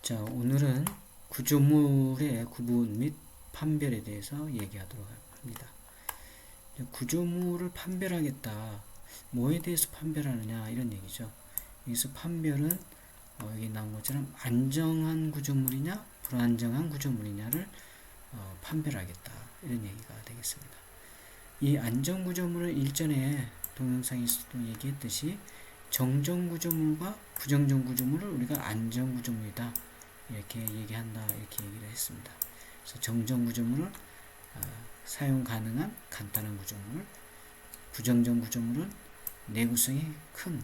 자, 오늘은 구조물의 구분 및 판별에 대해서 얘기하도록 합니다. 구조물을 판별하겠다. 뭐에 대해서 판별하느냐 이런 얘기죠. 여기서 판별은 여기 나온 것처럼 안정한 구조물이냐 불안정한 구조물이냐를 판별하겠다 이런 얘기가 되겠습니다. 이 안정 구조물을 일전에 동영상에서도 얘기했듯이 정정 구조물과 부정정 구조물을 우리가 안정 구조물이다 이렇게 얘기한다 이렇게 얘기를 했습니다. 그래서 정정 구조물은 사용 가능한 간단한 구조물, 부정정 구조물은 내구성이 큰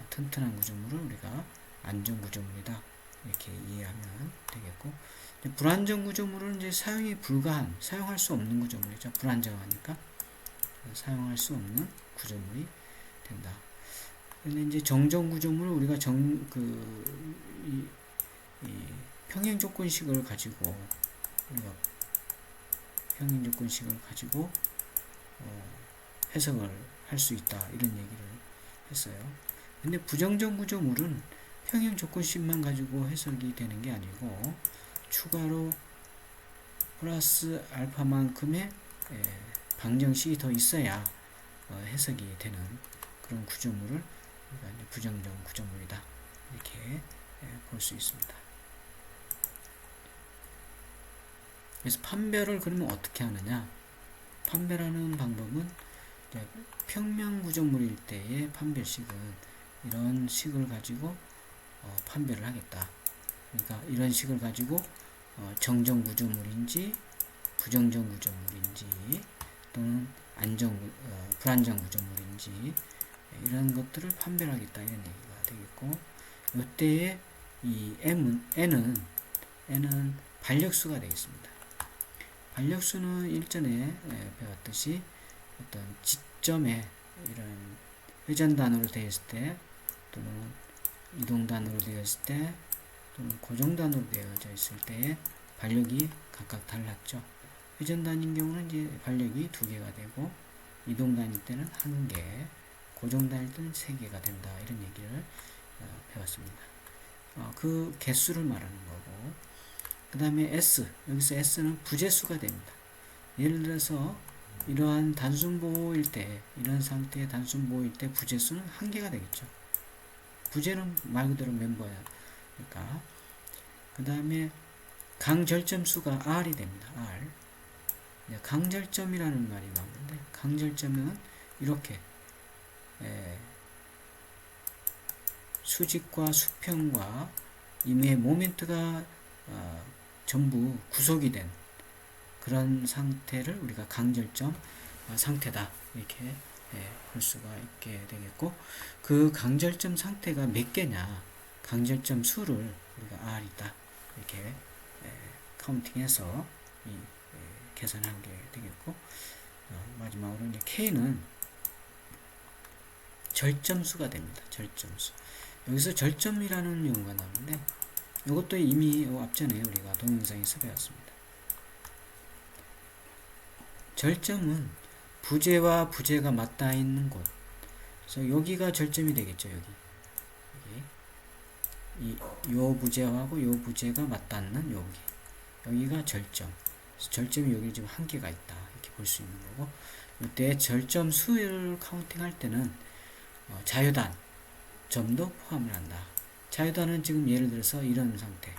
튼튼한 구조물을 우리가 안정 구조물이다 이렇게 이해하면 되겠고, 불안정 구조물은 이제 사용이 불가한, 사용할 수 없는 구조물이죠. 불안정하니까 사용할 수 없는 구조물이 된다. 근데 이제 정정 구조물을 우리가 평행 조건식을 가지고 우리가 평행 조건식을 가지고 해석을 할 수 있다 이런 얘기를 했어요. 근데 부정정 구조물은 평행 조건식만 가지고 해석이 되는 게 아니고 추가로 플러스 알파만큼의 방정식이 더 있어야 해석이 되는 그런 구조물을 우리가 이제 부정정 구조물이다 이렇게 볼 수 있습니다. 그래서 판별을 그러면 어떻게 하느냐? 판별하는 방법은 평면 구조물일 때의 판별식은 이런 식을 가지고 판별을 하겠다. 그러니까 이런 식을 가지고 정정 구조물인지 부정정 구조물인지 또는 불안정 구조물인지 이런 것들을 판별하겠다 이런 얘기가 되겠고, 이때의 이 n은 반력수가 되겠습니다. 반력수는 일전에 배웠듯이 어떤 지점에 이런 회전단으로 되었을 때 또는 이동단으로 되었을 때 또는 고정단으로 되어져 있을 때의 반력이 각각 달랐죠. 회전단인 경우는 이제 반력이 2개가 되고 이동단일 때는 1개, 고정단일 때는 3개가 된다 이런 얘기를 배웠습니다. 그 개수를 말하는 거고, 그 다음에 S, 여기서 S는 부재수가 됩니다. 예를 들어서 이러한 단순보호일 때, 이런 상태의 단순보호일 때 부재수는 1개가 되겠죠. 부재는 말 그대로 멤버야. 그러니까 그 다음에 강절점수가 R이 됩니다. R. 강절점이라는 말이 나오는데, 강절점은 이렇게 수직과 수평과 임의 모멘트가 전부 구속이 된 그런 상태를 우리가 강절점 상태다 이렇게 볼 수가 있게 되겠고, 그 강절점 상태가 몇 개냐, 강절점 수를 우리가 R이다 이렇게 카운팅해서 계산한 게 되겠고, 마지막으로 이제 K는 절점수가 됩니다. 절점수. 여기서 절점이라는 용어가 나오는데 이것도 이미 앞전에 우리가 동영상에서 배웠습니다. 절점은 부재와 부재가 맞닿아 있는 곳. 그래서 여기가 절점이 되겠죠. 요 부재하고 요 부재가 맞닿는 여기가 절점. 그래서 절점이 여기 지금 1개가 있다 이렇게 볼 수 있는 거고, 이때 절점 수를 카운팅할 때는 자유단 점도 포함을 한다. 자유단은 지금 예를 들어서 이런 상태,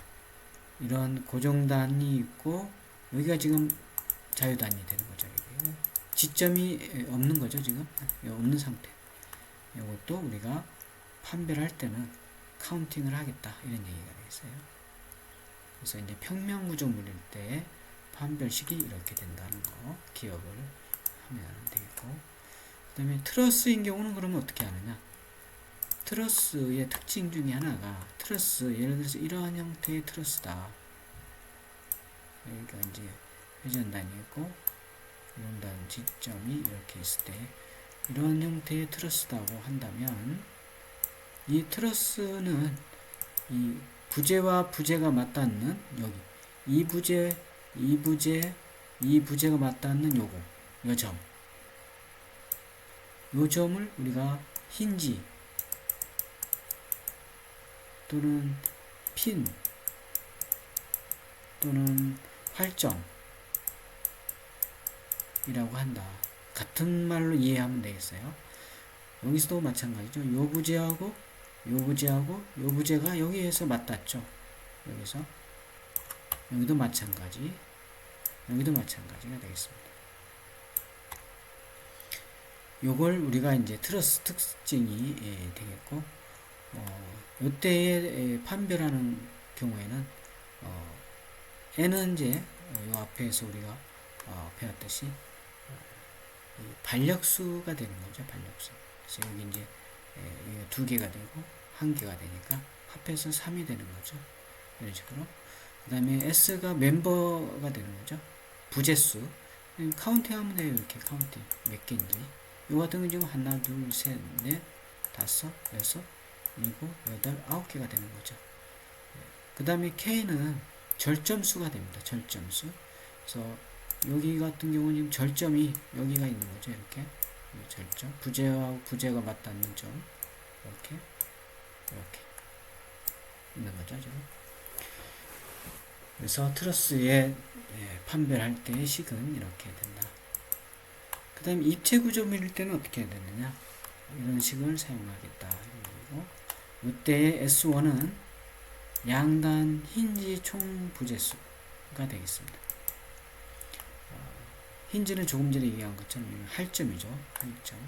이런 고정단이 있고 여기가 지금 자유단이 되는 거죠. 여기. 지점이 없는 거죠. 지금 없는 상태. 이것도 우리가 판별할 때는 카운팅을 하겠다 이런 얘기가 되겠어요. 그래서 이제 평면 구조물일 때 판별식이 이렇게 된다는 거 기억을 하면 되겠고, 그 다음에 트러스인 경우는 그러면 어떻게 하느냐? 트러스의 특징 중에 하나가, 트러스 예를 들어서 이러한 형태의 트러스다. 그러니까 이제 회전단이 있고 이런다는 지점이 이렇게 있을 때 이런 형태의 트러스다고 한다면, 이 트러스는 이 부재와 부재가 맞닿는 여기 이 부재가 맞닿는 요 점을 우리가 힌지 또는 핀 또는 활점이라고 한다. 같은 말로 이해하면 되겠어요. 여기서도 마찬가지죠. 요 부재하고 요 부재하고 요 부재가 여기에서 맞닿죠. 여기서 여기도 마찬가지, 여기도 마찬가지가 되겠습니다. 요걸 우리가 이제 트러스 특징이 되겠고, 요때에 판별하는 경우에는 n은 이제 요 앞에서 우리가 배웠듯이 반력수가 되는 거죠. 반력수. 그래서 여기 이제 여기가 2개가 되고 1개가 되니까 합해서 3이 되는 거죠. 이런 식으로. 그 다음에 S가 멤버가 되는 거죠. 부재수. 카운팅 하면 돼요. 이렇게 카운팅. 몇 개인지. 요 같은 경우 하나, 둘, 셋, 넷, 다섯, 여섯, 일곱, 여덟, 9개가 되는 거죠. 그 다음에 K는 절점수가 됩니다. 절점수. 그래서 여기 같은 경우는 지금 절점이 여기가 있는 거죠. 이렇게. 절점. 부재와 부재가 맞닿는 점. 이렇게. 이렇게. 있는 거죠. 지금. 그래서 트러스에 판별할 때의 식은 이렇게 된다. 그 다음에 입체 구조물일 때는 어떻게 해야 되느냐. 이런 식을 사용하겠다. 그리고 이때의 S1은 양단 힌지 총 부재수가 되겠습니다. 힌지는 조금 전에 얘기한 것처럼 할점이죠. 할점.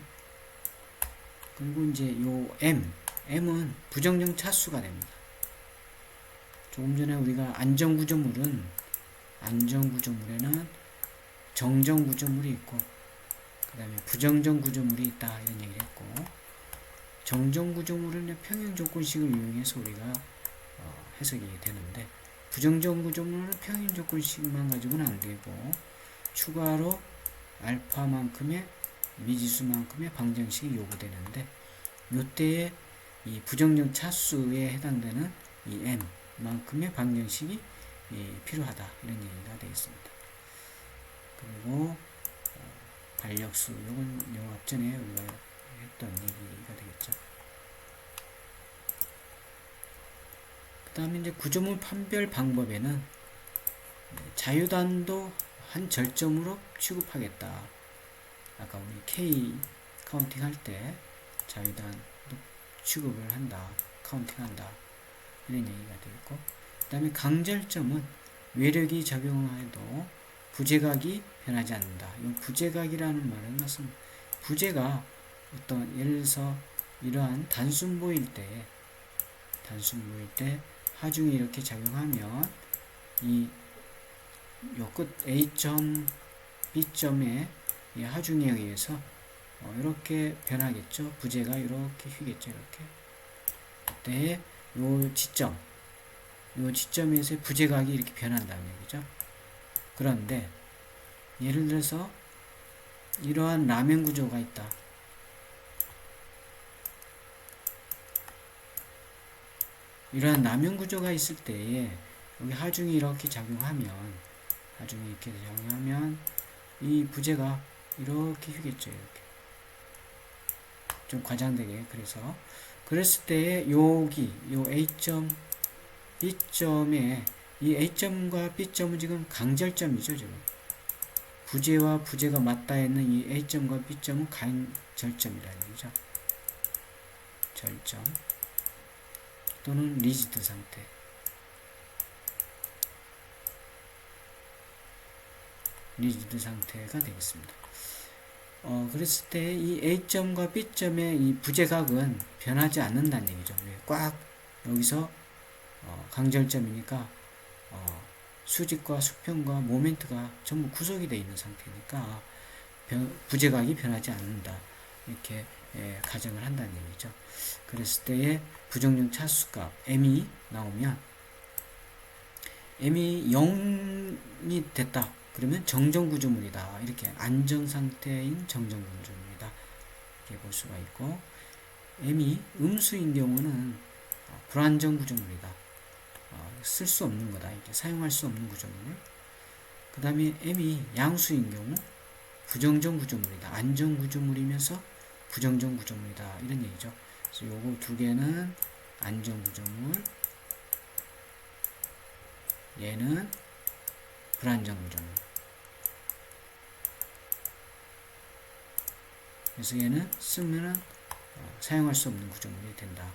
그리고 이제 요 M은 부정정 차수가 됩니다. 조금 전에 우리가 안정구조물에는 정정구조물이 있고, 그 다음에 부정정구조물이 있다. 이런 얘기를 했고, 정정구조물은 평행조건식을 이용해서 우리가 해석이 되는데, 부정정구조물은 평행조건식만 가지고는 안 되고, 추가로 알파만큼의 미지수만큼의 방정식이 요구되는데, 요때에 이 부정정 차수에 해당되는 이 M만큼의 방정식이 필요하다. 이런 얘기가 되겠습니다. 그리고 반력수, 요건 요 앞전에 우리가 했던 얘기가 되겠죠. 그 다음에 이제 구조물 판별 방법에는 자유단도 한 절점으로 취급하겠다. 아까 우리 K 카운팅 할 때 자유단도 취급을 한다. 카운팅한다. 이런 얘기가 되겠고, 그 다음에 강절점은 외력이 작용해도 부재각이 변하지 않는다. 이 부재각이라는 말은 무슨 부재가 어떤 예를 들어서 이러한 단순보일 때 하중이 이렇게 작용하면 이 요 끝 A점, B점의 이 하중에 의해서 이렇게 변하겠죠. 부재가 이렇게 휘겠죠. 이렇게. 그때 요 지점에서 부재각이 이렇게 변한다는 얘기죠. 그런데 예를 들어서 이러한 라면 구조가 있다. 이러한 라면 구조가 있을 때에 여기 하중이 이렇게 작용하면 이 부재가 이렇게 휘겠죠. 이렇게 좀 과장되게. 그랬을 때에 여기 요 A점 B점에 이 A점과 B점은 지금 강절점이죠. 지금 부재와 부재가 맞닿아 있는 이 A점과 B점은 강절점이라는 얘기죠. 절점 또는 리지드 상태. 리지드 상태가 되겠습니다. 그랬을 때 이 A점과 B점의 이 부재각은 변하지 않는다는 얘기죠. 꽉 여기서 강절점이니까 수직과 수평과 모멘트가 전부 구속이 되어 있는 상태니까 부재각이 변하지 않는다. 이렇게 가정을 한다는 얘기죠. 그랬을 때의 부정령 차수값 M이 나오면 M이 0이 됐다. 그러면 정정구조물이다. 이렇게 안정상태인 정정구조물이다. 이렇게 볼 수가 있고, M이 음수인 경우는 불안정구조물이다. 쓸 수 없는 거다. 이렇게 사용할 수 없는 구조물. 그 다음에 M이 양수인 경우 부정정구조물이다. 안정구조물이면서 부정정구조물이다. 이런 얘기죠. 그래서 요거 두 개는 안정구조물, 얘는 불안정 구조물. 그래서 얘는 쓰면은 사용할 수 없는 구조물이 된다.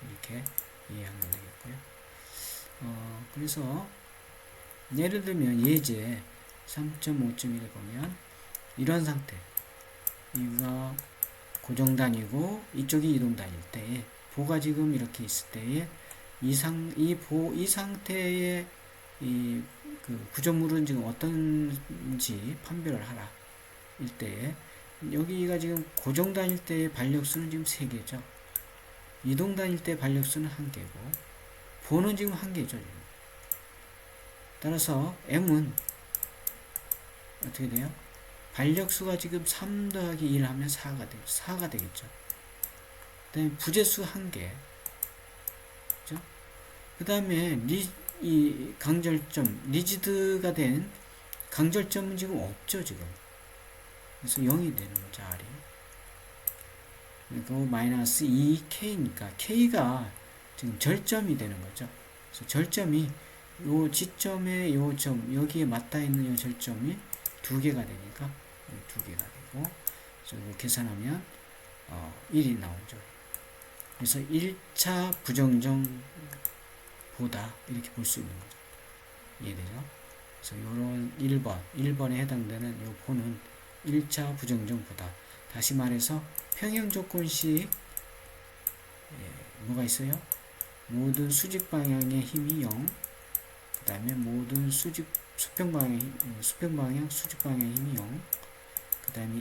이렇게 이해하면 되겠고요. 그래서 예를 들면 예제 3.5.1에 보면 이런 상태, 이가 고정단이고 이쪽이 이동단일 때에 보가 지금 이렇게 있을 때에 이 상태의 그 구조물은 지금 어떤지 판별을 하라. 일 때에 여기가 지금 고정단일 때의 반력수는 지금 3개죠. 이동단일 때 반력수는 1개고 보는 지금 1개죠. 따라서 M은 어떻게 돼요? 반력수가 지금 3 더하기 1 하면 4가 되겠죠. 그 다음에 부재수 1개. 그죠? 그 다음에 이 강절점, 리지드가 된 강절점은 지금 없죠, 지금. 그래서 0이 되는 거죠, R이. 그리고 마이너스 2K니까, K가 지금 절점이 되는 거죠. 그래서 절점이 요 지점에 요 점, 여기에 맞닿아 있는 요 절점이 2개가 되니까, 2개가 되고, 그래서 이거 계산하면, 1이 나오죠. 그래서 1차 부정정 보다 이렇게 볼 수 있는 거죠. 이해되죠? 그래서 요런 1번에 해당되는 요 보는 1차 부정정보다, 다시 말해서 평형 조건식 뭐가 있어요? 모든 수직 방향의 힘이 0, 그 다음에 모든 수평 방향, 수직 방향의 힘이 0, 그 다음에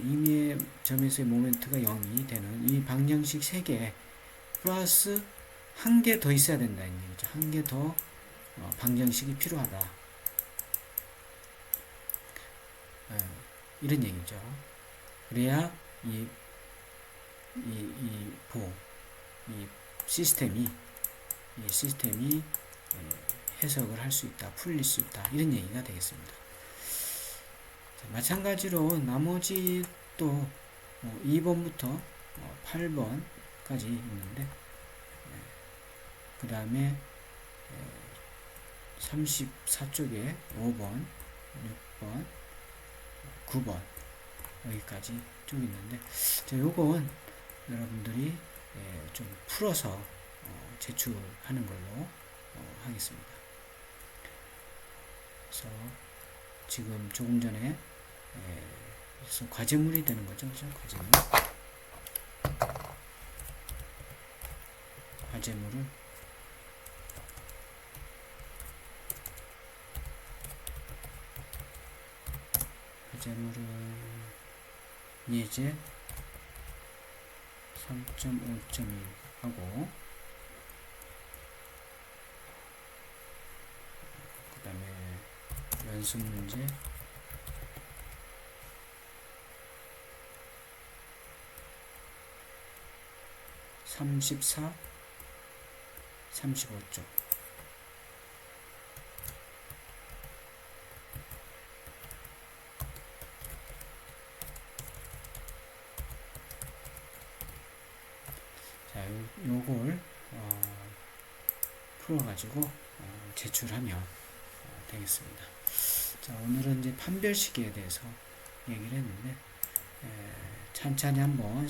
임의의 점에서의 모멘트가 0이 되는 이 방정식 3개 플러스 1개 더 있어야 된다는 얘기죠. 1개 더 방정식이 필요하다. 이런 얘기죠. 그래야 이 시스템이 해석을 할 수 있다, 풀릴 수 있다, 이런 얘기가 되겠습니다. 자, 마찬가지로 나머지 또 2번부터 8번까지 있는데, 그 다음에 34쪽에 5번, 6번, 9번 여기까지 쭉 있는데, 자, 요건 여러분들이 좀 풀어서 제출하는 걸로 하겠습니다. 그래서 지금 조금 전에 그래서 과제물이 되는 거죠. 그죠? 과제물은 예제 3.5.1 하고, 그 다음에 연습 문제 34, 35쪽. 자, 요걸 풀어가지고 제출하면 되겠습니다. 자, 오늘은 이제 판별식에 대해서 얘기를 했는데, 찬찬히 한번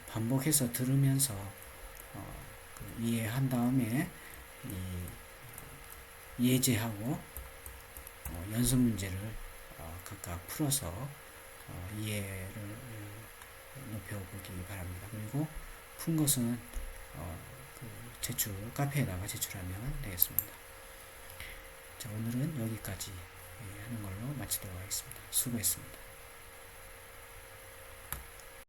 반복해서 들으면서 이해한 다음에 예제하고 연습 문제를 각각 풀어서 이해를 높여보기 바랍니다. 그리고 푼 것은 카페에다가 제출하면 되겠습니다. 자, 오늘은 여기까지 하는 걸로 마치도록 하겠습니다. 수고했습니다.